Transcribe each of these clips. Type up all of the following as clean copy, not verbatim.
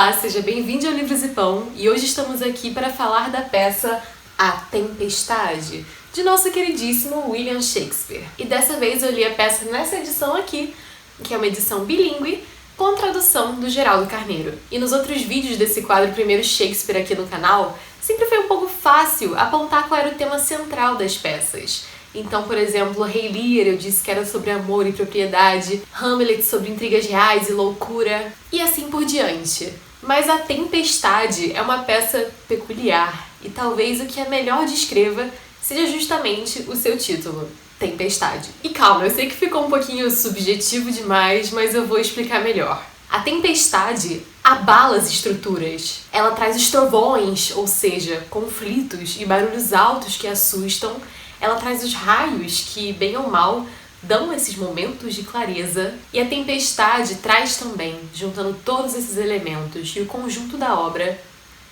Olá, seja bem-vindo ao Livros e Pão, e hoje estamos aqui para falar da peça A Tempestade, de nosso queridíssimo William Shakespeare. E dessa vez eu li a peça nessa edição aqui, que é uma edição bilíngue, com tradução do Geraldo Carneiro. E nos outros vídeos desse quadro Primeiro Shakespeare aqui no canal, sempre foi um pouco fácil apontar qual era o tema central das peças. Então, por exemplo, Rei Lear eu disse que era sobre amor e propriedade, Hamlet sobre intrigas reais e loucura, e assim por diante. Mas A Tempestade é uma peça peculiar, e talvez o que a melhor descreva seja justamente o seu título, Tempestade. E calma, eu sei que ficou um pouquinho subjetivo demais, mas eu vou explicar melhor. A tempestade abala as estruturas. Ela traz os trovões, ou seja, conflitos e barulhos altos que assustam. Ela traz os raios que, bem ou mal, dão esses momentos de clareza. E a tempestade traz também, juntando todos esses elementos e o conjunto da obra,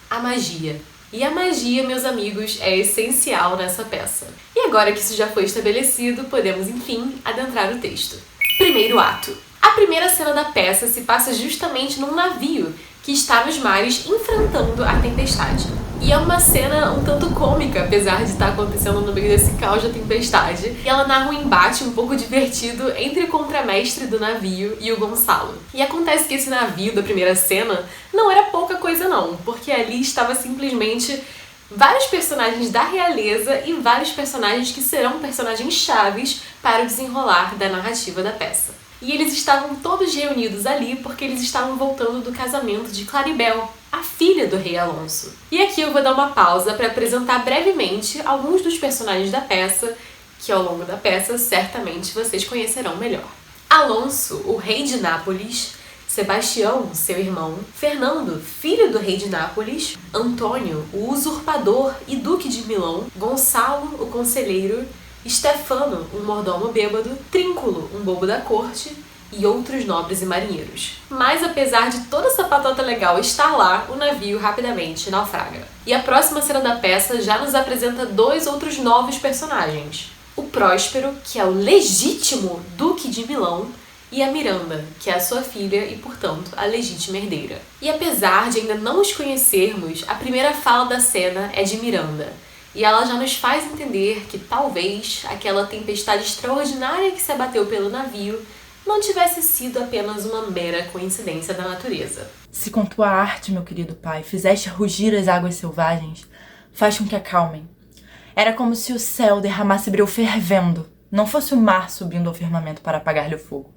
a magia. E a magia, meus amigos, é essencial nessa peça. E agora que isso já foi estabelecido, podemos, enfim, adentrar o texto. Primeiro ato. A primeira cena da peça se passa justamente num navio que está nos mares enfrentando a tempestade. E é uma cena um tanto cômica, apesar de estar acontecendo no meio desse caos da tempestade. E ela narra um embate um pouco divertido entre o contramestre do navio e o Gonçalo. E acontece que esse navio da primeira cena não era pouca coisa não, porque ali estava simplesmente vários personagens da realeza e vários personagens que serão personagens chaves para o desenrolar da narrativa da peça. E eles estavam todos reunidos ali porque eles estavam voltando do casamento de Claribel, a filha do rei Alonso. E aqui eu vou dar uma pausa para apresentar brevemente alguns dos personagens da peça, que ao longo da peça certamente vocês conhecerão melhor. Alonso, o rei de Nápoles, Sebastião, seu irmão, Fernando, filho do rei de Nápoles, Antônio, o usurpador e duque de Milão, Gonçalo, o conselheiro, Stefano, um mordomo bêbado, Trínculo, um bobo da corte, e outros nobres e marinheiros. Mas apesar de toda essa patota legal estar lá, o navio rapidamente naufraga. E a próxima cena da peça já nos apresenta dois outros novos personagens. O Próspero, que é o legítimo duque de Milão, e a Miranda, que é a sua filha e, portanto, a legítima herdeira. E apesar de ainda não os conhecermos, a primeira fala da cena é de Miranda. E ela já nos faz entender que talvez aquela tempestade extraordinária que se abateu pelo navio não tivesse sido apenas uma mera coincidência da natureza. Se com tua arte, meu querido pai, fizeste rugir as águas selvagens, faz com que acalmem. Era como se o céu derramasse breu fervendo, não fosse o mar subindo ao firmamento para apagar-lhe o fogo.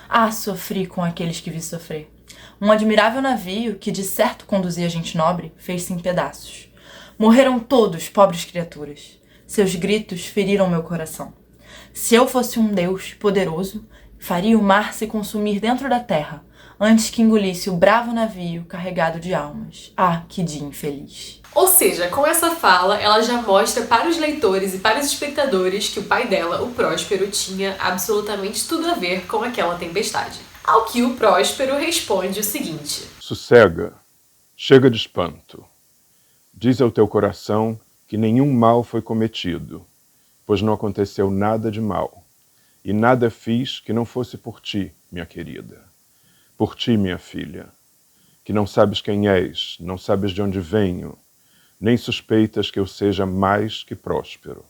Ah, sofri com aqueles que vi sofrer. Um admirável navio, que de certo conduzia gente nobre, fez-se em pedaços. Morreram todos, pobres criaturas. Seus gritos feriram meu coração. Se eu fosse um deus poderoso, faria o mar se consumir dentro da terra, antes que engolisse o bravo navio carregado de almas. Ah, que dia infeliz. Ou seja, com essa fala, ela já mostra para os leitores e para os espectadores que o pai dela, o Próspero, tinha absolutamente tudo a ver com aquela tempestade. Ao que o Próspero responde o seguinte: sossega, chega de espanto. Diz ao teu coração que nenhum mal foi cometido, pois não aconteceu nada de mal, e nada fiz que não fosse por ti, minha querida. Por ti, minha filha, que não sabes quem és, não sabes de onde venho, nem suspeitas que eu seja mais que Próspero,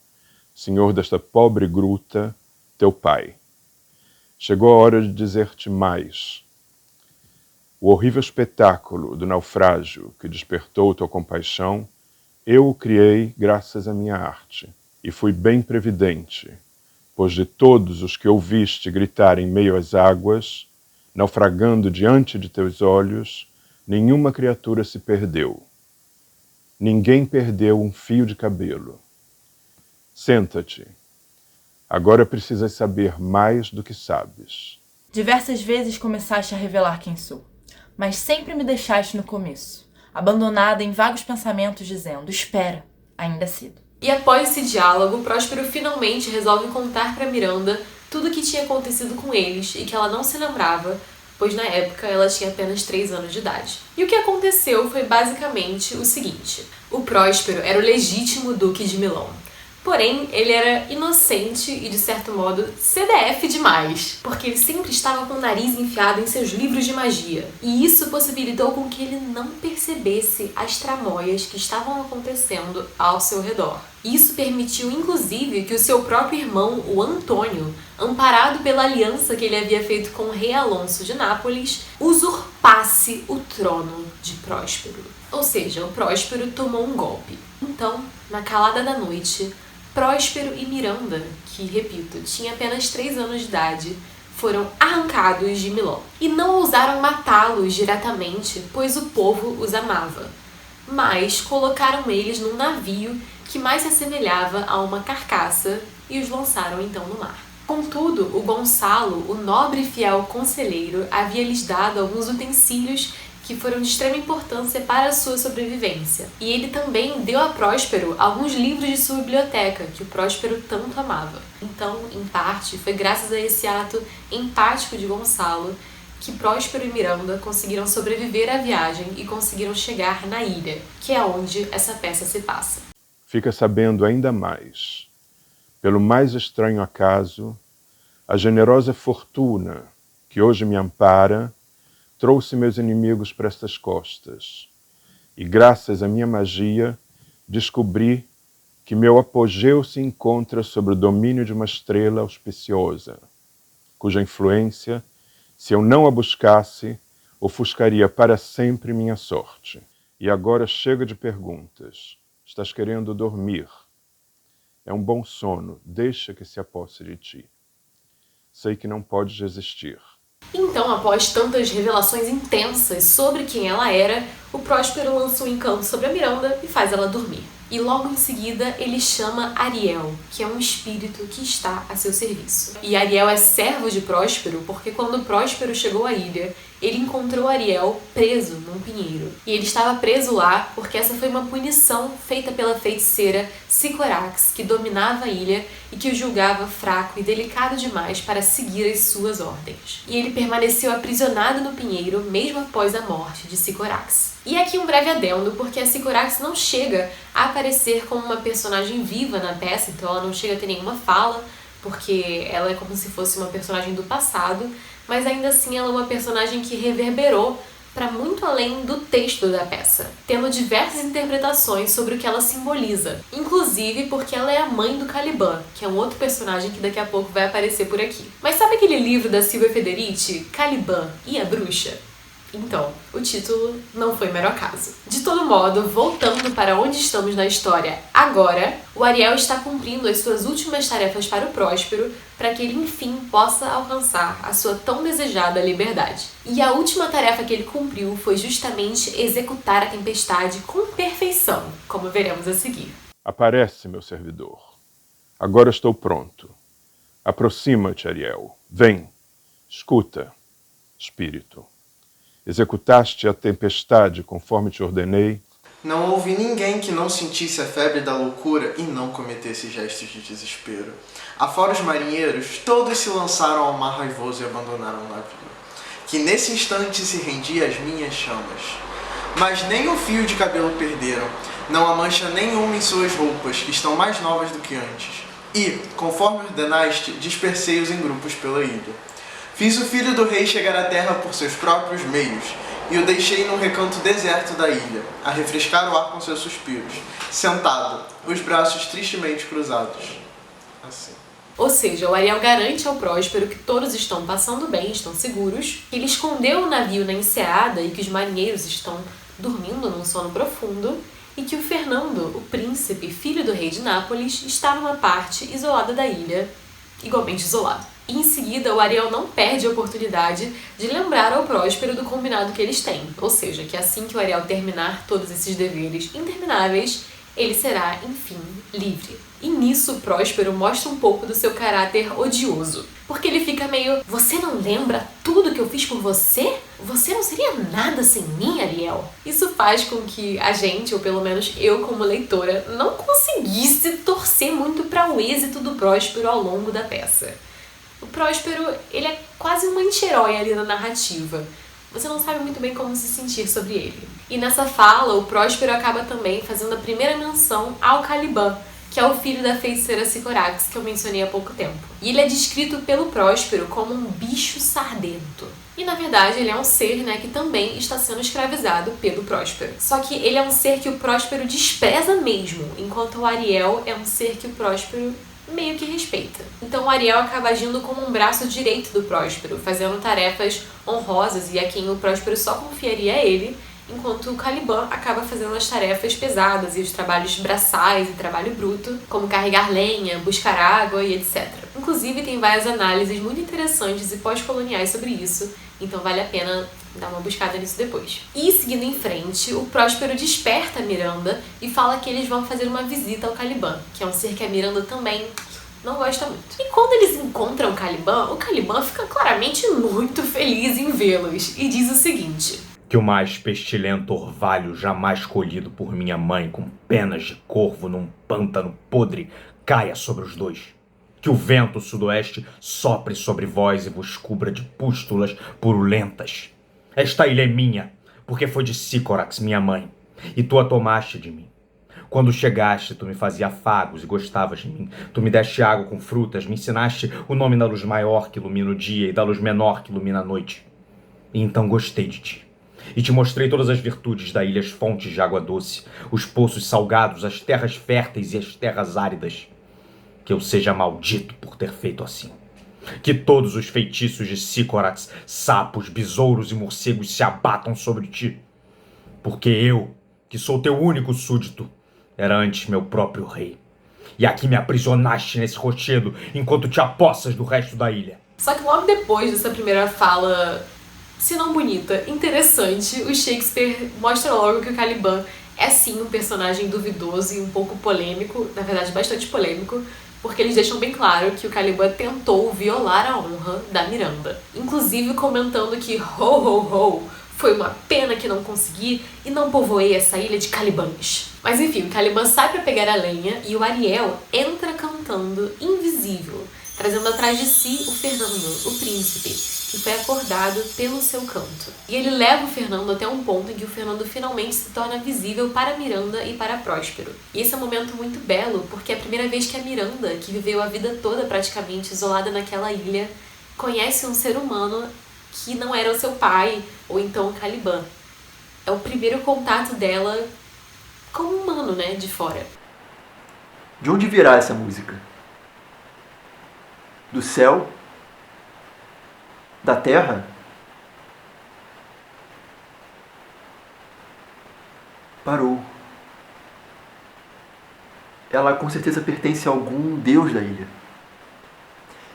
senhor desta pobre gruta, teu pai. Chegou a hora de dizer-te mais. O horrível espetáculo do naufrágio que despertou tua compaixão, eu o criei graças à minha arte, e fui bem previdente, pois de todos os que ouviste gritar em meio às águas, naufragando diante de teus olhos, nenhuma criatura se perdeu. Ninguém perdeu um fio de cabelo. Senta-te. Agora precisas saber mais do que sabes. Diversas vezes começaste a revelar quem sou, mas sempre me deixaste no começo, abandonada em vagos pensamentos dizendo, espera, ainda é cedo. E após esse diálogo, Próspero finalmente resolve contar para Miranda tudo o que tinha acontecido com eles e que ela não se lembrava, pois na época ela tinha apenas 3 anos de idade. E o que aconteceu foi basicamente o seguinte: o Próspero era o legítimo duque de Milão, Porém, ele era inocente e, de certo modo, CDF demais, porque ele sempre estava com o nariz enfiado em seus livros de magia. E isso possibilitou com que ele não percebesse as tramóias que estavam acontecendo ao seu redor. Isso permitiu, inclusive, que o seu próprio irmão, o Antônio, amparado pela aliança que ele havia feito com o rei Alonso de Nápoles, usurpasse o trono de Próspero. Ou seja, o Próspero tomou um golpe. Então, na calada da noite, Próspero e Miranda, que, repito, tinha apenas 3 anos de idade, foram arrancados de Milão. E não ousaram matá-los diretamente, pois o povo os amava. Mas colocaram eles num navio que mais se assemelhava a uma carcaça e os lançaram então no mar. Contudo, o Gonçalo, o nobre e fiel conselheiro, havia lhes dado alguns utensílios que foram de extrema importância para a sua sobrevivência. E ele também deu a Próspero alguns livros de sua biblioteca, que o Próspero tanto amava. Então, em parte, foi graças a esse ato empático de Gonçalo que Próspero e Miranda conseguiram sobreviver à viagem e conseguiram chegar na ilha, que é onde essa peça se passa. Fica sabendo ainda mais. Pelo mais estranho acaso, a generosa fortuna que hoje me ampara trouxe meus inimigos para estas costas, e graças à minha magia descobri que meu apogeu se encontra sob o domínio de uma estrela auspiciosa, cuja influência, se eu não a buscasse, ofuscaria para sempre minha sorte. E agora chega de perguntas. Estás querendo dormir? É um bom sono, deixa que se aposse de ti. Sei que não podes resistir. Então, após tantas revelações intensas sobre quem ela era, o Próspero lança um encanto sobre a Miranda e faz ela dormir. E logo em seguida ele chama Ariel, que é um espírito que está a seu serviço. E Ariel é servo de Próspero porque quando Próspero chegou à ilha, ele encontrou Ariel preso num pinheiro. E ele estava preso lá porque essa foi uma punição feita pela feiticeira Sycorax, que dominava a ilha e que o julgava fraco e delicado demais para seguir as suas ordens. E ele permaneceu aprisionado no pinheiro mesmo após a morte de Sycorax. E aqui um breve adendo, porque a Sycorax não chega a aparecer como uma personagem viva na peça, então ela não chega a ter nenhuma fala, porque ela é como se fosse uma personagem do passado, mas ainda assim ela é uma personagem que reverberou para muito além do texto da peça, tendo diversas interpretações sobre o que ela simboliza, inclusive porque ela é a mãe do Caliban, que é um outro personagem que daqui a pouco vai aparecer por aqui. Mas sabe aquele livro da Silvia Federici, Caliban e a Bruxa? Então, o título não foi mero acaso. De todo modo, voltando para onde estamos na história agora, o Ariel está cumprindo as suas últimas tarefas para o Próspero para que ele, enfim, possa alcançar a sua tão desejada liberdade. E a última tarefa que ele cumpriu foi justamente executar a tempestade com perfeição, como veremos a seguir. Aparece, meu servidor. Agora estou pronto. Aproxima-te, Ariel. Vem. Escuta, espírito. Executaste a tempestade conforme te ordenei? Não houve ninguém que não sentisse a febre da loucura e não cometesse gestos de desespero. Afora os marinheiros, todos se lançaram ao mar raivoso e abandonaram o navio, que nesse instante se rendia às minhas chamas. Mas nem um fio de cabelo perderam, não há mancha nenhuma em suas roupas, que estão mais novas do que antes. E, conforme ordenaste, dispersei-os em grupos pela ilha. Fiz o filho do rei chegar à terra por seus próprios meios, e o deixei num recanto deserto da ilha, a refrescar o ar com seus suspiros, sentado, os braços tristemente cruzados. Assim. Ou seja, o Ariel garante ao Próspero que todos estão passando bem, estão seguros, que ele escondeu o navio na enseada e que os marinheiros estão dormindo num sono profundo, e que o Fernando, o príncipe, filho do rei de Nápoles, está numa parte isolada da ilha, igualmente isolado. E em seguida, o Ariel não perde a oportunidade de lembrar ao Próspero do combinado que eles têm. Ou seja, que assim que o Ariel terminar todos esses deveres intermináveis, ele será, enfim, livre. E nisso, o Próspero mostra um pouco do seu caráter odioso. Porque ele fica meio, você não lembra tudo que eu fiz por você? Você não seria nada sem mim, Ariel? Isso faz com que a gente, ou pelo menos eu como leitora, não conseguisse torcer muito para o êxito do Próspero ao longo da peça. O Próspero, ele é quase um anti-herói ali na narrativa. Você não sabe muito bem como se sentir sobre ele. E nessa fala, o Próspero acaba também fazendo a primeira menção ao Caliban, que é o filho da feiticeira Sycorax, que eu mencionei há pouco tempo. E ele é descrito pelo Próspero como um bicho sardento. E na verdade ele é um ser, né, que também está sendo escravizado pelo Próspero. Só que ele é um ser que o Próspero despreza mesmo, enquanto o Ariel é um ser que o Próspero meio que respeita. Então o Ariel acaba agindo como um braço direito do Próspero, fazendo tarefas honrosas e a quem o Próspero só confiaria a ele, enquanto o Caliban acaba fazendo as tarefas pesadas e os trabalhos braçais e trabalho bruto, como carregar lenha, buscar água e etc. Inclusive tem várias análises muito interessantes e pós-coloniais sobre isso, então vale a pena dar uma buscada nisso depois. E seguindo em frente, o Próspero desperta a Miranda e fala que eles vão fazer uma visita ao Caliban, que é um ser que a Miranda também não gosta muito. E quando eles encontram o Caliban fica claramente muito feliz em vê-los e diz o seguinte: que o mais pestilento orvalho jamais colhido por minha mãe com penas de corvo num pântano podre caia sobre os dois. Que o vento sudoeste sopre sobre vós e vos cubra de pústulas purulentas. Esta ilha é minha, porque foi de Sycorax, minha mãe, e tu a tomaste de mim. Quando chegaste, tu me fazia afagos e gostavas de mim. Tu me deste água com frutas, me ensinaste o nome da luz maior que ilumina o dia e da luz menor que ilumina a noite. E então gostei de ti. E te mostrei todas as virtudes da ilha, as fontes de água doce, os poços salgados, as terras férteis e as terras áridas. Que eu seja maldito por ter feito assim. Que todos os feitiços de Sycorax, sapos, besouros e morcegos se abatam sobre ti. Porque eu, que sou teu único súdito, era antes meu próprio rei. E aqui me aprisionaste nesse rochedo enquanto te apossas do resto da ilha. Só que logo depois dessa primeira fala, se não bonita, interessante, o Shakespeare mostra logo que o Caliban é sim um personagem duvidoso e um pouco polêmico, na verdade bastante polêmico, porque eles deixam bem claro que o Caliban tentou violar a honra da Miranda. Inclusive comentando que foi uma pena que não consegui e não povoei essa ilha de Calibãs. Mas enfim, o Caliban sai pra pegar a lenha e o Ariel entra cantando invisível, trazendo atrás de si o Fernando, o príncipe, que foi acordado pelo seu canto. E ele leva o Fernando até um ponto em que o Fernando finalmente se torna visível para Miranda e para Próspero. E esse é um momento muito belo, porque é a primeira vez que a Miranda, que viveu a vida toda praticamente isolada naquela ilha, conhece um ser humano que não era o seu pai, ou então o Caliban. É o primeiro contato dela como humano, né, de fora. De onde virá essa música? Do céu? Da terra? Parou. Ela com certeza pertence a algum deus da ilha.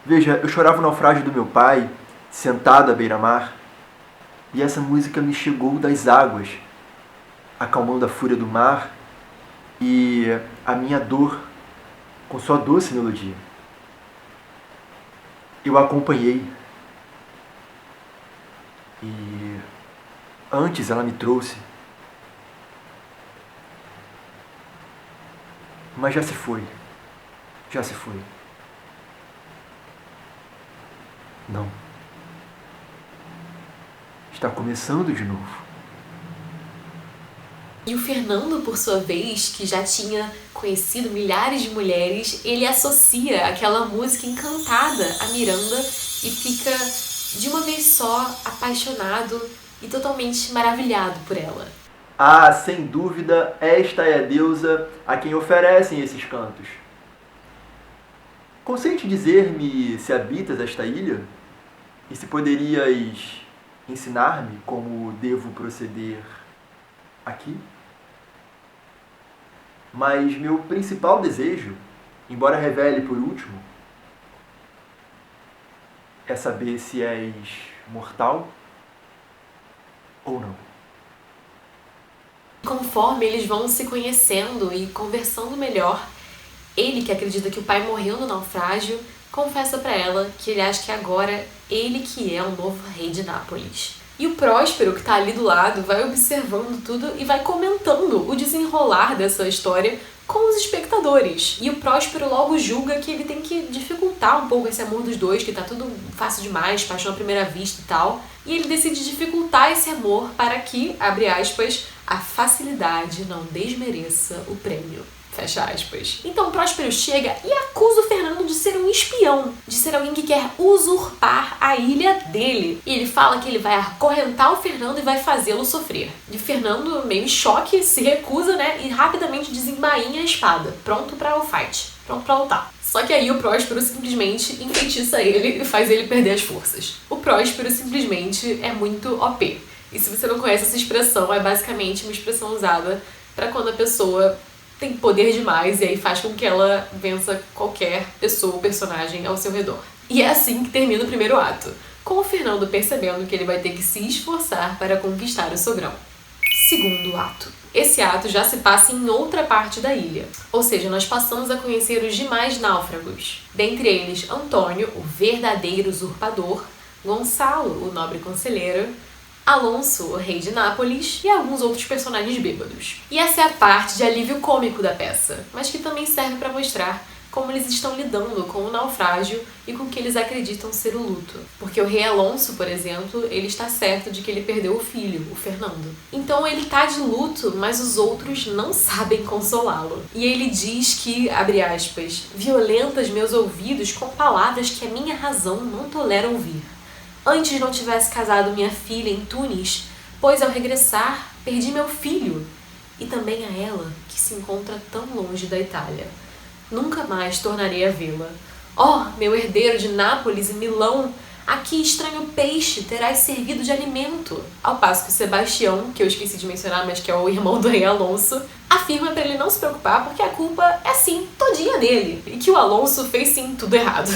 Veja, eu chorava o naufrágio do meu pai, sentado à beira-mar, e essa música me chegou das águas, acalmando a fúria do mar e a minha dor com sua doce melodia. Eu a acompanhei. E antes ela me trouxe. Mas já se foi. Já se foi. Não. Está começando de novo. E o Fernando, por sua vez, que já tinha conhecido milhares de mulheres, ele associa aquela música encantada a Miranda e fica de uma vez só apaixonado e totalmente maravilhado por ela. Ah, sem dúvida, esta é a deusa a quem oferecem esses cantos. Consente dizer-me se habitas esta ilha? E se poderias ensinar-me como devo proceder aqui? Mas meu principal desejo, embora revele por último, é saber se és mortal ou não. Conforme eles vão se conhecendo e conversando melhor, ele, que acredita que o pai morreu no naufrágio, confessa pra ela que ele acha que agora ele que é o novo rei de Nápoles. E o Próspero, que tá ali do lado, vai observando tudo e vai comentando o desenrolar dessa história com os espectadores. E o Próspero logo julga que ele tem que dificultar um pouco esse amor dos dois, que tá tudo fácil demais, paixão à primeira vista e tal. E ele decide dificultar esse amor para que, abre aspas, a facilidade não desmereça o prêmio. Fecha aspas. Então Próspero chega e acusa o Fernando de ser um espião, de ser alguém que quer usurpar a ilha dele. E ele fala que ele vai acorrentar o Fernando e vai fazê-lo sofrer. E o Fernando, meio em choque, se recusa, né? E rapidamente desembainha a espada, pronto para o fight, pronto pra lutar. Só que aí o Próspero simplesmente enfeitiça ele e faz ele perder as forças. O Próspero simplesmente é muito OP. E se você não conhece essa expressão, é basicamente uma expressão usada para quando a pessoa tem poder demais e aí faz com que ela vença qualquer pessoa ou personagem ao seu redor. E é assim que termina o primeiro ato, com o Fernando percebendo que ele vai ter que se esforçar para conquistar o sogrão. Segundo ato. Esse ato já se passa em outra parte da ilha, ou seja, nós passamos a conhecer os demais náufragos, dentre eles Antônio, o verdadeiro usurpador, Gonçalo, o nobre conselheiro, Alonso, o rei de Nápoles, e alguns outros personagens bêbados. E essa é a parte de alívio cômico da peça, mas que também serve para mostrar como eles estão lidando com o naufrágio e com o que eles acreditam ser o luto. Porque o rei Alonso, por exemplo, ele está certo de que ele perdeu o filho, o Fernando. Então ele tá de luto, mas os outros não sabem consolá-lo. E ele diz que, abre aspas, violentas meus ouvidos com palavras que a minha razão não tolera ouvir. Antes não tivesse casado minha filha em Tunis, pois ao regressar perdi meu filho e também a ela que se encontra tão longe da Itália. Nunca mais tornarei a vê-la. Oh, meu herdeiro de Nápoles e Milão, a que estranho peixe terás servido de alimento? Ao passo que o Sebastião, que eu esqueci de mencionar, mas que é o irmão do rei Alonso, afirma para ele não se preocupar porque a culpa é sim todinha dele e que o Alonso fez sim tudo errado.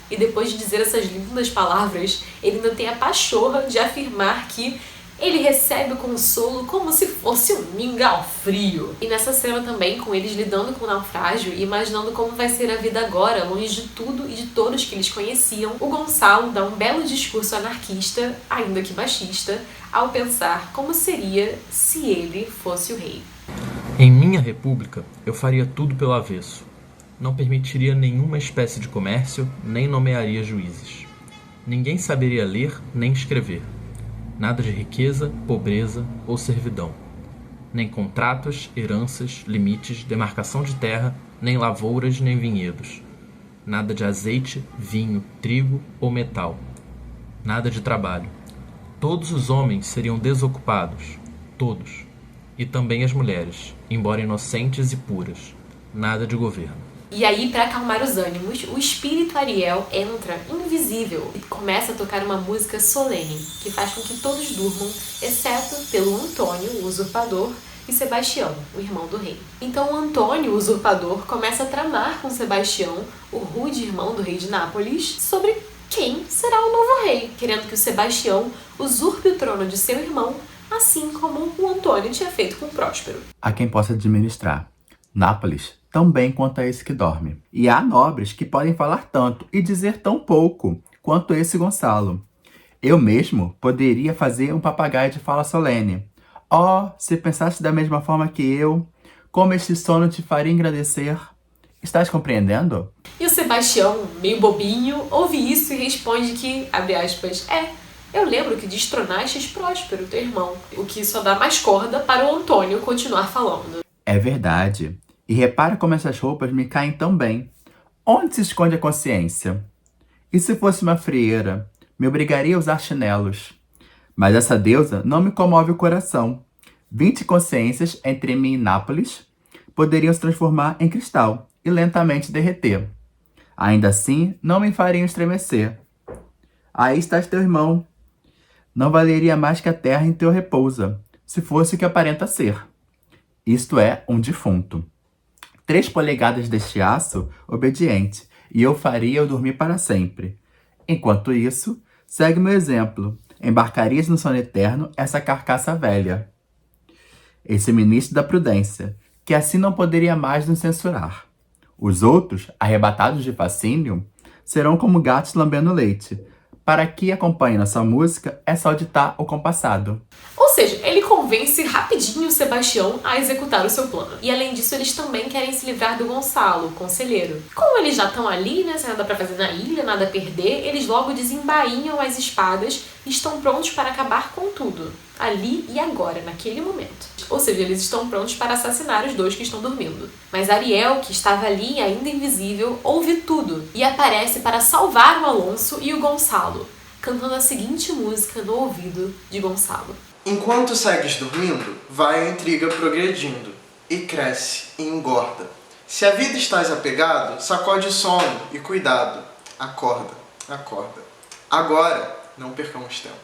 E depois de dizer essas lindas palavras, ele ainda tem a pachorra de afirmar que ele recebe o consolo como se fosse um mingau frio. E nessa cena também, com eles lidando com o naufrágio e imaginando como vai ser a vida agora, longe de tudo e de todos que eles conheciam, o Gonçalo dá um belo discurso anarquista, ainda que machista, ao pensar como seria se ele fosse o rei. Em minha república, eu faria tudo pelo avesso. Não permitiria nenhuma espécie de comércio, nem nomearia juízes. Ninguém saberia ler nem escrever. Nada de riqueza, pobreza ou servidão. Nem contratos, heranças, limites, demarcação de terra, nem lavouras, nem vinhedos. Nada de azeite, vinho, trigo ou metal. Nada de trabalho. Todos os homens seriam desocupados. Todos. E também as mulheres, embora inocentes e puras. Nada de governo. E aí, para acalmar os ânimos, o espírito Ariel entra invisível e começa a tocar uma música solene, que faz com que todos durmam, exceto pelo Antônio, o usurpador, e Sebastião, o irmão do rei. Então o Antônio, o usurpador, começa a tramar com Sebastião, o rude irmão do rei de Nápoles, sobre quem será o novo rei, querendo que o Sebastião usurpe o trono de seu irmão, assim como o Antônio tinha feito com o Próspero. Há quem possa administrar Nápoles tão bem quanto a esse que dorme. E há nobres que podem falar tanto e dizer tão pouco quanto esse Gonçalo. Eu mesmo poderia fazer um papagaio de fala solene. Oh, se pensasse da mesma forma que eu, como este sono te faria engrandecer. Estás compreendendo? E o Sebastião, meio bobinho, ouve isso e responde que, abre aspas, eu lembro que destronastes Próspero, teu irmão, o que só dá mais corda para o Antônio continuar falando. É verdade. E repara como essas roupas me caem tão bem. Onde se esconde a consciência? E se fosse uma frieira, me obrigaria a usar chinelos. Mas essa deusa não me comove o coração. 20 consciências entre mim e Nápoles poderiam se transformar em cristal e lentamente derreter. Ainda assim, não me fariam estremecer. Aí estás teu irmão. Não valeria mais que a terra em teu repousa, se fosse o que aparenta ser. Isto é, um defunto. 3 polegadas deste aço, obediente, e eu faria-o dormir para sempre. Enquanto isso, segue meu exemplo. Embarcarias no sono eterno essa carcaça velha. Esse ministro da prudência, que assim não poderia mais nos censurar. Os outros, arrebatados de fascínio, serão como gatos lambendo leite. Para que acompanhe nossa música, é só ditar o compassado. Ou seja, ele convence convence rapidinho o Sebastião a executar o seu plano. E além disso, eles também querem se livrar do Gonçalo, o conselheiro. Como eles já estão ali, né, sem nada pra fazer na ilha, nada a perder, eles logo desembainham as espadas e estão prontos para acabar com tudo. Ali e agora, naquele momento. Ou seja, eles estão prontos para assassinar os dois que estão dormindo. Mas Ariel, que estava ali ainda invisível, ouve tudo e aparece para salvar o Alonso e o Gonçalo, cantando a seguinte música no ouvido de Gonçalo. Enquanto segues dormindo, vai a intriga progredindo, e cresce, e engorda. Se a vida estás apegado, sacode o sono, e cuidado. Acorda, acorda. Agora, não percamos tempo.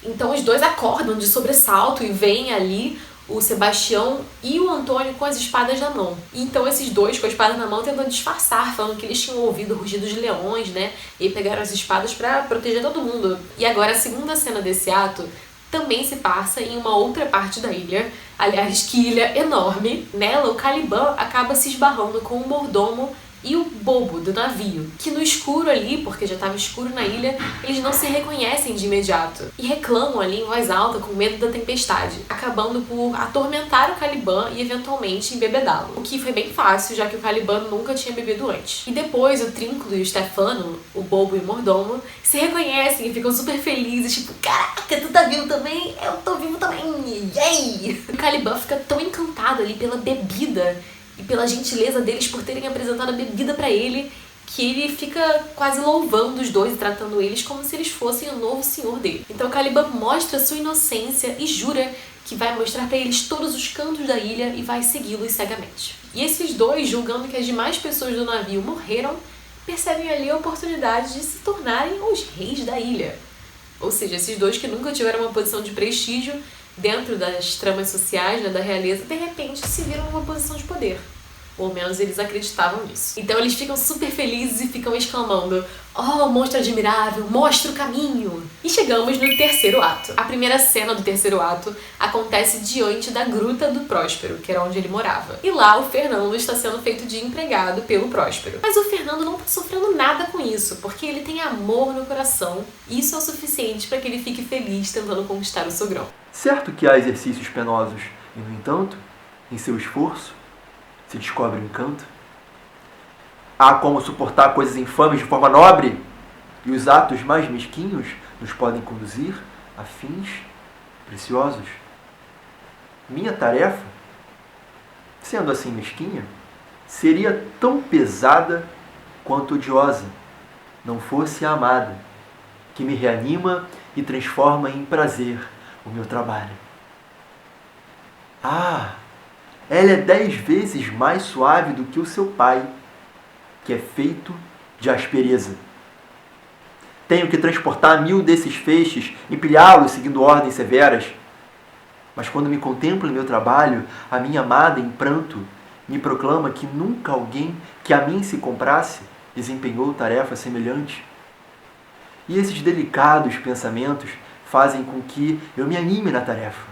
Então os dois acordam de sobressalto e veem ali o Sebastião e o Antônio com as espadas na mão. E então esses dois com a espada na mão tentam disfarçar, falando que eles tinham ouvido o rugido de leões, né? E pegaram as espadas pra proteger todo mundo. E agora a segunda cena desse ato também se passa em uma outra parte da ilha. Aliás, que ilha enorme. Nela, o Caliban acaba se esbarrando com o mordomo e o bobo do navio, que no escuro ali, porque já estava escuro na ilha, eles não se reconhecem de imediato e reclamam ali em voz alta com medo da tempestade, acabando por atormentar o Caliban e eventualmente embebedá-lo, o que foi bem fácil, já que o Caliban nunca tinha bebido antes. E depois o Trínculo e o Stefano, o bobo e o mordomo, se reconhecem e ficam super felizes, tipo, caraca, tu tá vivo também? Eu tô vivo também, yay! O Caliban fica tão encantado ali pela bebida e pela gentileza deles por terem apresentado a bebida pra ele, que ele fica quase louvando os dois e tratando eles como se eles fossem o novo senhor dele. Então Caliban mostra sua inocência e jura que vai mostrar pra eles todos os cantos da ilha e vai segui-los cegamente. E esses dois, julgando que as demais pessoas do navio morreram, percebem ali a oportunidade de se tornarem os reis da ilha. Ou seja, esses dois que nunca tiveram uma posição de prestígio dentro das tramas sociais, né, da realeza, de repente se viram numa posição de poder. Ou ao menos eles acreditavam nisso. Então eles ficam super felizes e ficam exclamando: "Oh, monstro admirável, mostra o caminho!" E chegamos no terceiro ato. A primeira cena do terceiro ato acontece diante da gruta do Próspero, que era onde ele morava. E lá o Fernando está sendo feito de empregado pelo Próspero. Mas o Fernando não está sofrendo nada com isso, porque ele tem amor no coração. E isso é o suficiente para que ele fique feliz tentando conquistar o sogrão. Certo que há exercícios penosos, e no entanto, em seu esforço, se descobre o encanto. Há como suportar coisas infames de forma nobre, e os atos mais mesquinhos nos podem conduzir a fins preciosos. Minha tarefa, sendo assim mesquinha, seria tão pesada quanto odiosa, não fosse a amada, que me reanima e transforma em prazer o meu trabalho. Ah! Ela é 10 vezes mais suave do que o seu pai, que é feito de aspereza. Tenho que transportar 1000 desses feixes, empilhá-los seguindo ordens severas. Mas quando me contemplo em meu trabalho, a minha amada, em pranto, me proclama que nunca alguém que a mim se comprasse desempenhou tarefa semelhante. E esses delicados pensamentos fazem com que eu me anime na tarefa,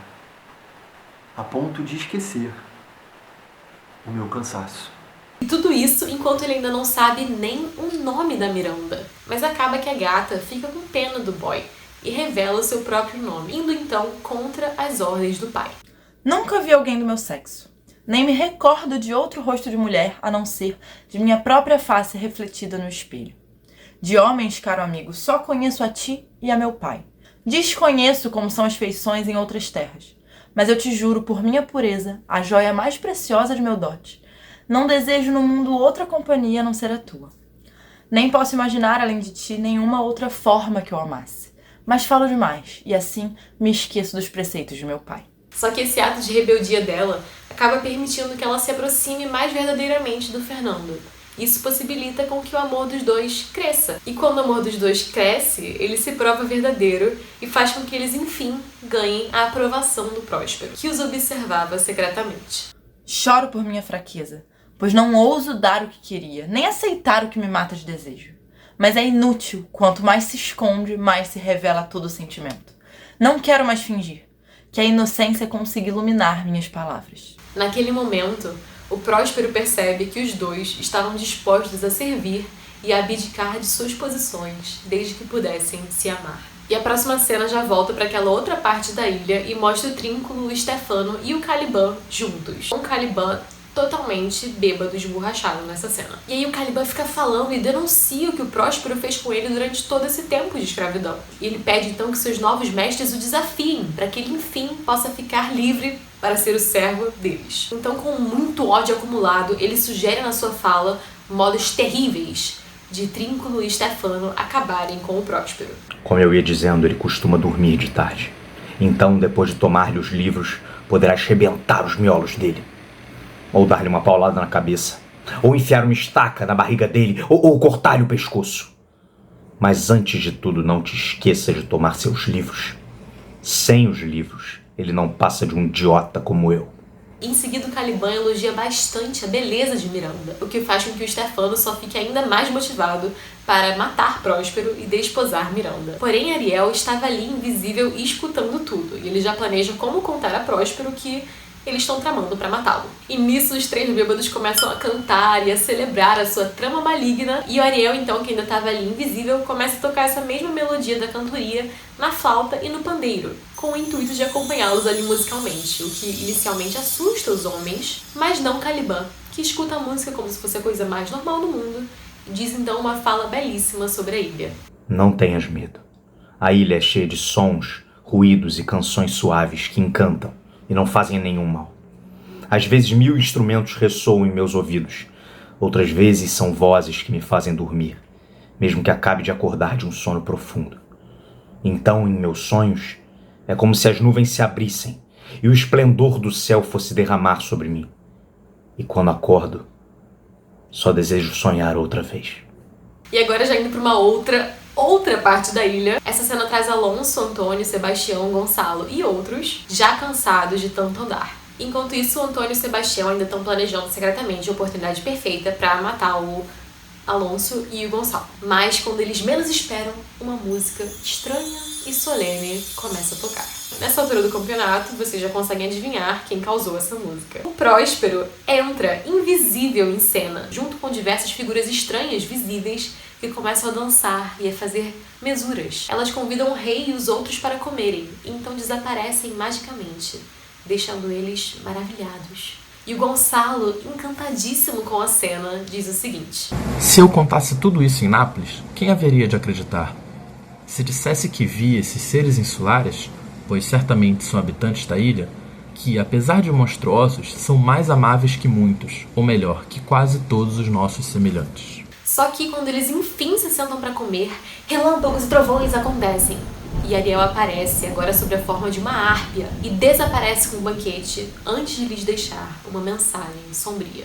a ponto de esquecer o meu cansaço. E tudo isso enquanto ele ainda não sabe nem o nome da Miranda. Mas acaba que a gata fica com pena do boy e revela o seu próprio nome, indo então contra as ordens do pai. Nunca vi alguém do meu sexo. Nem me recordo de outro rosto de mulher a não ser de minha própria face refletida no espelho. De homens, caro amigo, só conheço a ti e a meu pai. Desconheço como são as feições em outras terras. Mas eu te juro, por minha pureza, a joia mais preciosa de meu dote, não desejo no mundo outra companhia a não ser a tua. Nem posso imaginar, além de ti, nenhuma outra forma que eu amasse. Mas falo demais, e assim me esqueço dos preceitos de meu pai. Só que esse ato de rebeldia dela acaba permitindo que ela se aproxime mais verdadeiramente do Fernando. Isso possibilita com que o amor dos dois cresça. E quando o amor dos dois cresce, ele se prova verdadeiro e faz com que eles, enfim, ganhem a aprovação do Próspero, que os observava secretamente. Choro por minha fraqueza, pois não ouso dar o que queria, nem aceitar o que me mata de desejo. Mas é inútil, quanto mais se esconde, mais se revela todo o sentimento. Não quero mais fingir, que a inocência consiga iluminar minhas palavras. Naquele momento, o Próspero percebe que os dois estavam dispostos a servir e a abdicar de suas posições, desde que pudessem se amar. E a próxima cena já volta para aquela outra parte da ilha e mostra o Trínculo, o Stefano e o Caliban juntos. Um Caliban totalmente bêbado, esborrachado nessa cena. E aí o Caliban fica falando e denuncia o que o Próspero fez com ele durante todo esse tempo de escravidão. E ele pede então que seus novos mestres o desafiem, para que ele enfim possa ficar livre para ser o servo deles. Então, com muito ódio acumulado, ele sugere na sua fala modos terríveis de Trínculo e Stefano acabarem com o Próspero. Como eu ia dizendo, ele costuma dormir de tarde. Então, depois de tomar-lhe os livros, poderás rebentar os miolos dele. Ou dar-lhe uma paulada na cabeça. Ou enfiar uma estaca na barriga dele. Ou cortar-lhe o pescoço. Mas antes de tudo, não te esqueça de tomar seus livros. Sem os livros, ele não passa de um idiota como eu. Em seguida, o Caliban elogia bastante a beleza de Miranda, o que faz com que o Stefano só fique ainda mais motivado para matar Próspero e desposar Miranda. Porém, Ariel estava ali invisível e escutando tudo, e ele já planeja como contar a Próspero que eles estão tramando para matá-lo. E nisso, os três bêbados começam a cantar e a celebrar a sua trama maligna, e o Ariel, então, que ainda estava ali invisível, começa a tocar essa mesma melodia da cantoria na flauta e no pandeiro, com o intuito de acompanhá-los ali musicalmente, o que inicialmente assusta os homens, mas não Caliban, que escuta a música como se fosse a coisa mais normal do mundo, e diz então uma fala belíssima sobre a ilha. Não tenhas medo. A ilha é cheia de sons, ruídos e canções suaves que encantam e não fazem nenhum mal. Às vezes 1000 instrumentos ressoam em meus ouvidos. Outras vezes são vozes que me fazem dormir, mesmo que acabe de acordar de um sono profundo. Então, em meus sonhos, é como se as nuvens se abrissem e o esplendor do céu fosse derramar sobre mim. E quando acordo, só desejo sonhar outra vez. E agora já indo para uma outra parte da ilha. Essa cena traz Alonso, Antônio, Sebastião, Gonçalo e outros, já cansados de tanto andar. Enquanto isso, o Antônio e o Sebastião ainda estão planejando secretamente a oportunidade perfeita para matar o Alonso e o Gonçalo. Mas quando eles menos esperam, uma música estranha e solene começa a tocar. Nessa altura do campeonato, vocês já conseguem adivinhar quem causou essa música. O Próspero entra invisível em cena, junto com diversas figuras estranhas visíveis que começam a dançar e a fazer mesuras. Elas convidam o rei e os outros para comerem, e então desaparecem magicamente, deixando eles maravilhados. E o Gonçalo, encantadíssimo com a cena, diz o seguinte: Se eu contasse tudo isso em Nápoles, quem haveria de acreditar? Se dissesse que vi esses seres insulares, pois certamente são habitantes da ilha, que, apesar de monstruosos, são mais amáveis que muitos, ou melhor, que quase todos os nossos semelhantes. Só que quando eles enfim se sentam para comer, relâmpagos e trovões acontecem. E Ariel aparece, agora sob a forma de uma árpia, e desaparece com o banquete antes de lhes deixar uma mensagem sombria.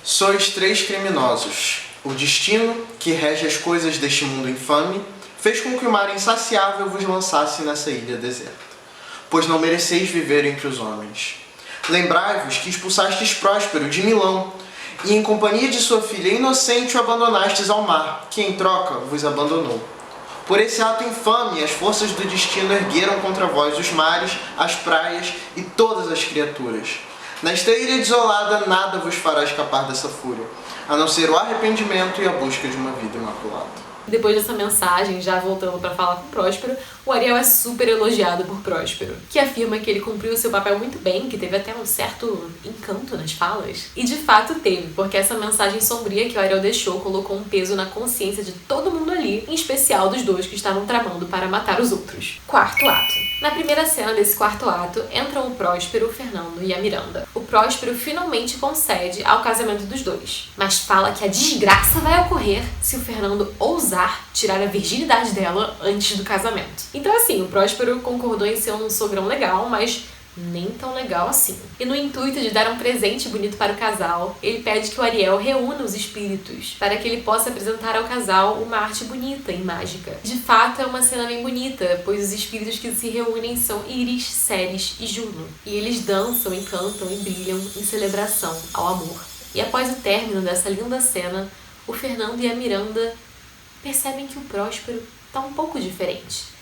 Sois 3 criminosos. O destino, que rege as coisas deste mundo infame, fez com que o mar insaciável vos lançasse nessa ilha deserta, pois não mereceis viver entre os homens. Lembrai-vos que expulsastes Próspero de Milão, e em companhia de sua filha inocente o abandonastes ao mar, que em troca vos abandonou. Por esse ato infame, as forças do destino ergueram contra vós os mares, as praias e todas as criaturas. Nesta ilha desolada, nada vos fará escapar dessa fúria, a não ser o arrependimento e a busca de uma vida imaculada. Depois dessa mensagem, já voltando para falar com Próspero, o Ariel é super elogiado por Próspero, que afirma que ele cumpriu o seu papel muito bem, que teve até um certo encanto nas falas. E de fato teve, porque essa mensagem sombria que o Ariel deixou colocou um peso na consciência de todo mundo ali, em especial dos dois que estavam tramando para matar os outros. Quarto ato. Na primeira cena desse quarto ato, entram o Próspero, o Fernando e a Miranda. O Próspero finalmente concede ao casamento dos dois, mas fala que a desgraça vai ocorrer se o Fernando ousar tirar a virgindade dela antes do casamento. Então assim, o Próspero concordou em ser um sogrão legal, mas nem tão legal assim. E no intuito de dar um presente bonito para o casal, ele pede que o Ariel reúna os espíritos para que ele possa apresentar ao casal uma arte bonita e mágica. De fato, é uma cena bem bonita, pois os espíritos que se reúnem são Íris, Ceres e Juno. E eles dançam, encantam e brilham em celebração ao amor. E após o término dessa linda cena, o Fernando e a Miranda percebem que o Próspero está um pouco diferente.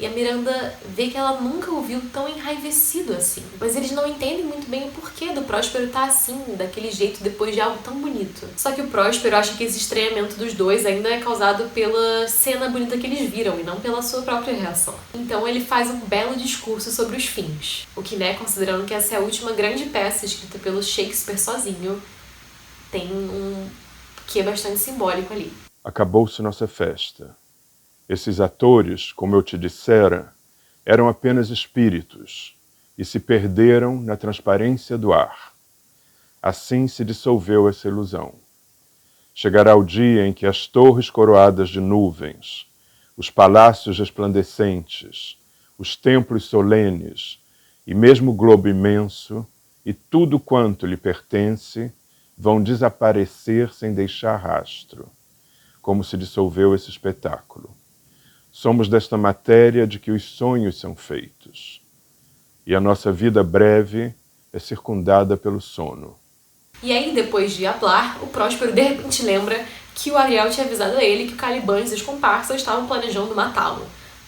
E a Miranda vê que ela nunca o viu tão enraivecido assim. Mas eles não entendem muito bem o porquê do Próspero tá assim, daquele jeito, depois de algo tão bonito. Só que o Próspero acha que esse estranhamento dos dois ainda é causado pela cena bonita que eles viram e não pela sua própria reação. Então ele faz um belo discurso sobre os fins. O que, né, considerando que essa é a última grande peça escrita pelo Shakespeare sozinho, tem um quê bastante simbólico ali. Acabou-se nossa festa. Esses atores, como eu te dissera, eram apenas espíritos e se perderam na transparência do ar. Assim se dissolveu essa ilusão. Chegará o dia em que as torres coroadas de nuvens, os palácios resplandecentes, os templos solenes e mesmo o globo imenso e tudo quanto lhe pertence vão desaparecer sem deixar rastro, como se dissolveu esse espetáculo. Somos desta matéria de que os sonhos são feitos, e a nossa vida breve é circundada pelo sono. E aí, depois de hablar, o Próspero de repente lembra que o Ariel tinha avisado a ele que o Caliban e seus comparsas estavam planejando matá-lo.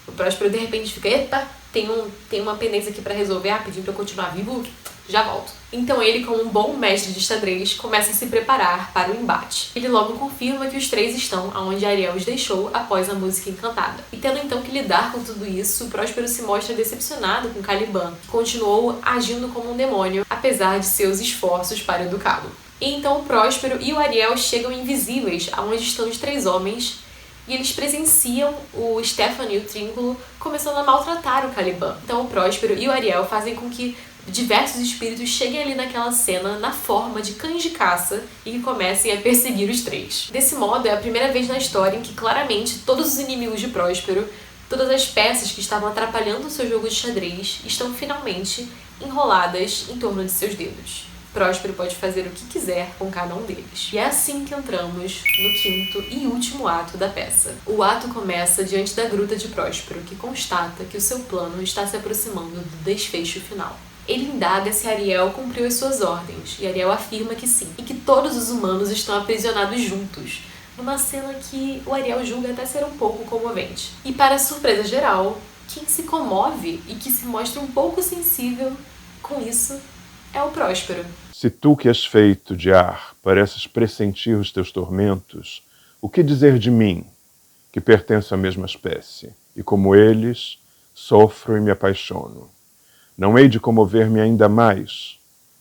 O Próspero de repente fica, epa, tem uma pendência aqui pra resolver, rapidinho pra eu continuar vivo, já volto. Então ele, como um bom mestre de xadrez, começa a se preparar para o embate. Ele logo confirma que os três estão aonde Ariel os deixou após a música encantada. E tendo então que lidar com tudo isso, o Próspero se mostra decepcionado com Caliban, que continuou agindo como um demônio, apesar de seus esforços para educá-lo. E então o Próspero e o Ariel chegam invisíveis aonde estão os três homens, e eles presenciam o Stefano e o Trínculo começando a maltratar o Caliban. Então o Próspero e o Ariel fazem com que diversos espíritos cheguem ali naquela cena na forma de cães de caça e que comecem a perseguir os três. Desse modo, é a primeira vez na história em que claramente todos os inimigos de Próspero, todas as peças que estavam atrapalhando o seu jogo de xadrez, estão finalmente enroladas em torno de seus dedos. Próspero pode fazer o que quiser com cada um deles. E é assim que entramos no quinto e último ato da peça. O ato começa diante da gruta de Próspero, que constata que o seu plano está se aproximando do desfecho final. Ele indaga se Ariel cumpriu as suas ordens, e Ariel afirma que sim, e que todos os humanos estão aprisionados juntos, numa cena que o Ariel julga até ser um pouco comovente. E para surpresa geral, quem se comove e que se mostra um pouco sensível com isso é o Próspero. Se tu que és feito de ar pareces pressentir os teus tormentos, o que dizer de mim, que pertenço à mesma espécie, e como eles, sofro e me apaixono? Não hei de comover-me ainda mais.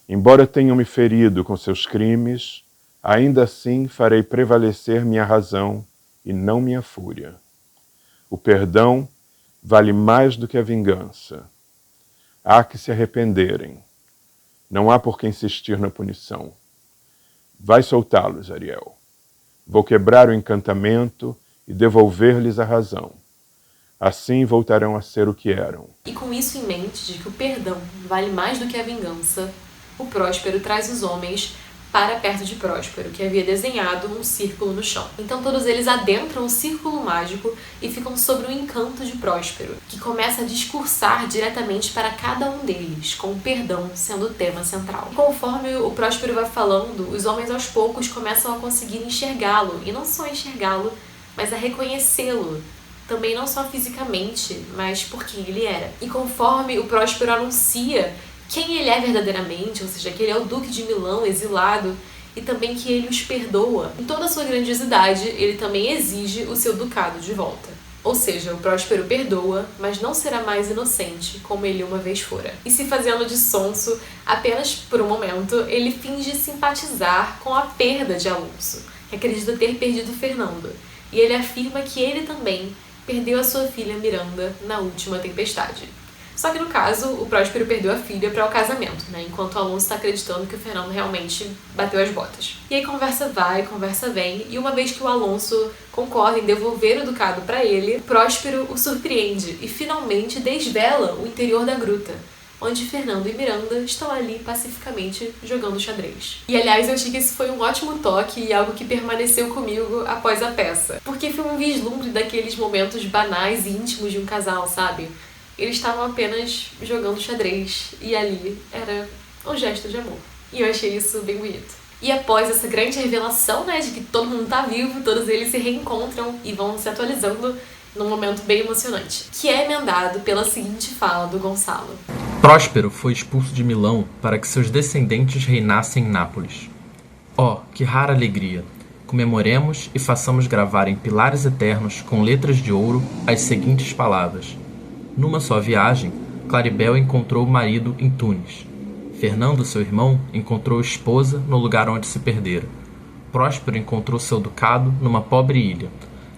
Embora tenham me ferido com seus crimes, ainda assim farei prevalecer minha razão e não minha fúria. O perdão vale mais do que a vingança. Há que se arrependerem. Não há por que insistir na punição. Vai soltá-los, Ariel. Vou quebrar o encantamento e devolver-lhes a razão. Assim voltarão a ser o que eram. E com isso em mente, de que o perdão vale mais do que a vingança, o Próspero traz os homens para perto de Próspero, que havia desenhado um círculo no chão. Então todos eles adentram o círculo mágico e ficam sob o encanto de Próspero, que começa a discursar diretamente para cada um deles, com o perdão sendo o tema central. Conforme o Próspero vai falando, os homens aos poucos começam a conseguir enxergá-lo, e não só enxergá-lo, mas a reconhecê-lo. Também não só fisicamente, mas por quem ele era. E conforme o Próspero anuncia quem ele é verdadeiramente, ou seja, que ele é o Duque de Milão exilado, e também que ele os perdoa, em toda a sua grandiosidade, ele também exige o seu ducado de volta. Ou seja, o Próspero perdoa, mas não será mais inocente como ele uma vez fora. E se fazendo de sonso, apenas por um momento, ele finge simpatizar com a perda de Alonso, que acredita ter perdido Fernando. E ele afirma que ele também perdeu a sua filha Miranda na última tempestade. Só que no caso, o Próspero perdeu a filha para o casamento, né? Enquanto o Alonso está acreditando que o Fernando realmente bateu as botas. E aí conversa vai, conversa vem, e uma vez que o Alonso concorda em devolver o ducado para ele, o Próspero o surpreende e finalmente desvela o interior da gruta, onde Fernando e Miranda estão ali pacificamente jogando xadrez. E aliás, eu achei que esse foi um ótimo toque e algo que permaneceu comigo após a peça, porque foi um vislumbre daqueles momentos banais e íntimos de um casal, sabe? Eles estavam apenas jogando xadrez e ali era um gesto de amor. E eu achei isso bem bonito. E após essa grande revelação, né, de que todo mundo tá vivo, todos eles se reencontram e vão se atualizando, num momento bem emocionante, que é emendado pela seguinte fala do Gonçalo. Próspero foi expulso de Milão para que seus descendentes reinassem em Nápoles. Oh, que rara alegria! Comemoremos e façamos gravar em pilares eternos, com letras de ouro, as seguintes palavras. Numa só viagem, Claribel encontrou o marido em Tunis. Fernando, seu irmão, encontrou esposa no lugar onde se perdera. Próspero encontrou seu ducado numa pobre ilha.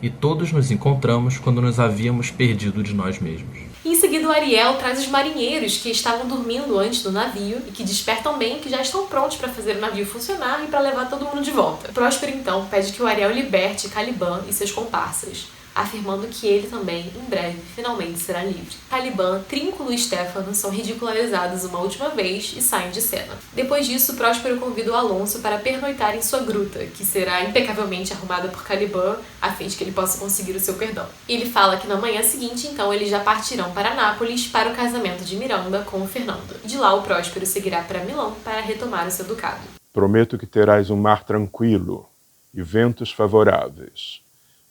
E todos nos encontramos quando nos havíamos perdido de nós mesmos. Em seguida, o Ariel traz os marinheiros que estavam dormindo antes do navio e que despertam bem, que já estão prontos para fazer o navio funcionar e para levar todo mundo de volta. Próspero, então, pede que o Ariel liberte Caliban e seus comparsas, afirmando que ele também, em breve, finalmente será livre. Caliban, Trínculo e Stefano são ridicularizados uma última vez e saem de cena. Depois disso, Próspero convida o Alonso para pernoitar em sua gruta, que será impecavelmente arrumada por Caliban, a fim de que ele possa conseguir o seu perdão. Ele fala que na manhã seguinte, então, eles já partirão para Nápoles para o casamento de Miranda com o Fernando. De lá, o Próspero seguirá para Milão para retomar o seu ducado. Prometo que terás um mar tranquilo e ventos favoráveis.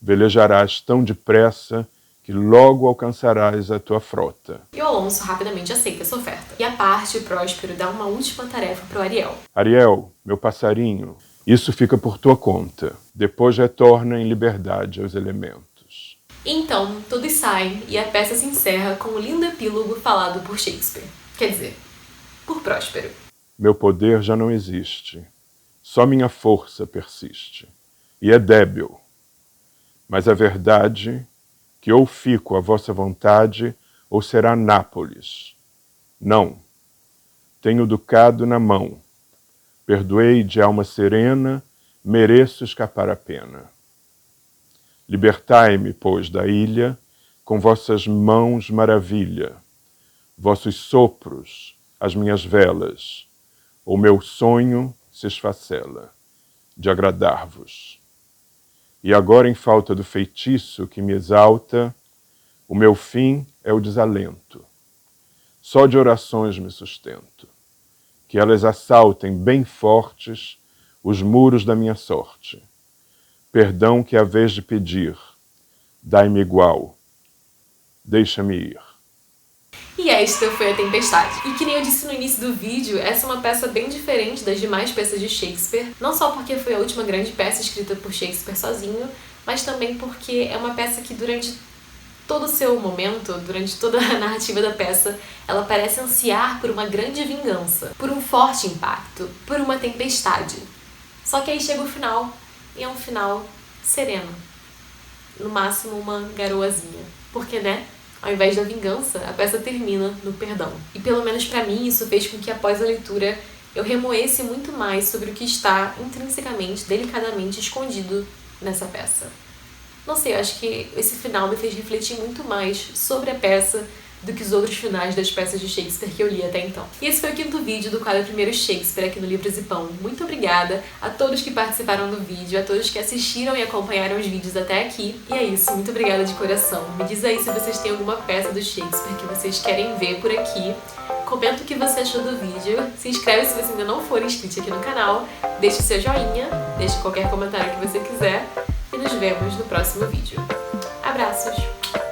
Velejarás tão depressa que logo alcançarás a tua frota. E o Alonso rapidamente aceita essa oferta. E à parte, o Próspero dá uma última tarefa para o Ariel. Ariel, meu passarinho, isso fica por tua conta. Depois retorna em liberdade aos elementos. Então, todos saem e a peça se encerra com um lindo epílogo falado por Shakespeare. Quer dizer, por Próspero. Meu poder já não existe. Só minha força persiste. E é débil. Mas a verdade que ou fico à vossa vontade ou será Nápoles. Não. Tenho o ducado na mão. Perdoei de alma serena, mereço escapar a pena. Libertai-me, pois, da ilha, com vossas mãos maravilha, vossos sopros, as minhas velas, o meu sonho se esfacela, de agradar-vos. E agora, em falta do feitiço que me exalta, o meu fim é o desalento. Só de orações me sustento, que elas assaltem bem fortes os muros da minha sorte. Perdão que é a vez de pedir, dai-me igual, deixa-me ir. E esta foi A Tempestade. E que nem eu disse no início do vídeo, essa é uma peça bem diferente das demais peças de Shakespeare, não só porque foi a última grande peça escrita por Shakespeare sozinho, mas também porque é uma peça que durante todo o seu momento, durante toda a narrativa da peça, ela parece ansiar por uma grande vingança, por um forte impacto, por uma tempestade. Só que aí chega o final, e é um final sereno. No máximo uma garoazinha. Porque, né? Ao invés da vingança, a peça termina no perdão. E pelo menos pra mim, isso fez com que após a leitura eu remoesse muito mais sobre o que está intrinsecamente, delicadamente escondido nessa peça. Não sei, eu acho que esse final me fez refletir muito mais sobre a peça do que os outros finais das peças de Shakespeare que eu li até então. E esse foi o 5º vídeo do quadro Primeiro Shakespeare aqui no Livros e Pão. Muito obrigada a todos que participaram do vídeo, a todos que assistiram e acompanharam os vídeos até aqui. E é isso, muito obrigada de coração. Me diz aí se vocês têm alguma peça do Shakespeare que vocês querem ver por aqui. Comenta o que você achou do vídeo, se inscreve se você ainda não for inscrito aqui no canal, deixe seu joinha, deixe qualquer comentário que você quiser e nos vemos no próximo vídeo. Abraços!